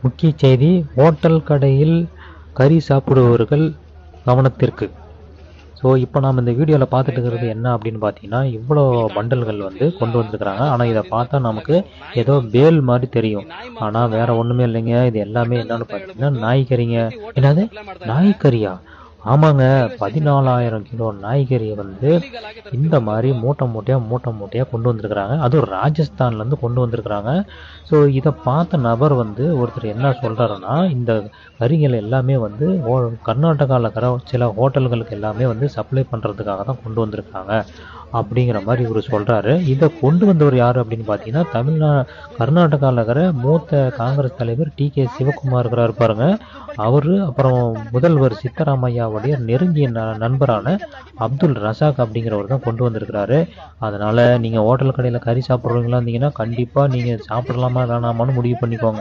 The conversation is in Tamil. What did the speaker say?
முக்கிய செய்தி, ஹோட்டல் கடையில் கறி சாப்பிடுபவர்கள் கவனத்திற்கு. ஸோ இப்போ நாம் இந்த வீடியோவில் பார்த்துட்டு இருக்கிறது என்ன அப்படின்னு பார்த்தீங்கன்னா, இவ்வளோ பண்டல்கள் வந்து கொண்டு வந்திருக்கிறாங்க. ஆனால் இதை பார்த்தா நமக்கு ஏதோ பேல் மாதிரி தெரியும். ஆனால் வேற ஒன்றுமே இல்லைங்க. இது எல்லாமே என்னன்னு பார்த்தீங்கன்னா நாய்கறிங்க. என்னது நாய்கறியா? ஆமாங்க, 14,000 கிலோ நாய்கறியை வந்து இந்த மாதிரி மூட்டை மூட்டையாக கொண்டு வந்திருக்கிறாங்க. அதுவும் ராஜஸ்தான்லேருந்து கொண்டு வந்திருக்கிறாங்க. ஸோ இதை பார்த்த நபர் வந்து ஒருத்தர் என்ன சொல்கிறாருன்னா, இந்த கறிகள் எல்லாமே வந்து கர்நாடகாவில் இருக்கிற சில ஹோட்டல்களுக்கு எல்லாமே வந்து சப்ளை பண்ணுறதுக்காக தான் கொண்டு வந்திருக்காங்க அப்படிங்கிற மாதிரி இவர் சொல்கிறாரு. இதை கொண்டு வந்தவர் யார் அப்படின்னு பார்த்தீங்கன்னா, கர்நாடகாவில் இருக்கிற மூத்த காங்கிரஸ் தலைவர் டி.கே. சிவகுமார் இருக்கிறார் பாருங்க. அவர், அப்புறம் முதல்வர் சித்தராமையாவுடைய நெருங்கிய நண்பரான அப்துல் ரசாக் அப்படிங்கிறவர் தான் கொண்டு வந்திருக்கிறாரு. அதனால் நீங்கள் ஹோட்டல் கடையில் கறி சாப்பிட்றவங்களா இருந்தீங்கன்னா கண்டிப்பாக நீங்கள் சாப்பிடலாமா வேணாமான்னு முடிவு பண்ணிக்கோங்க.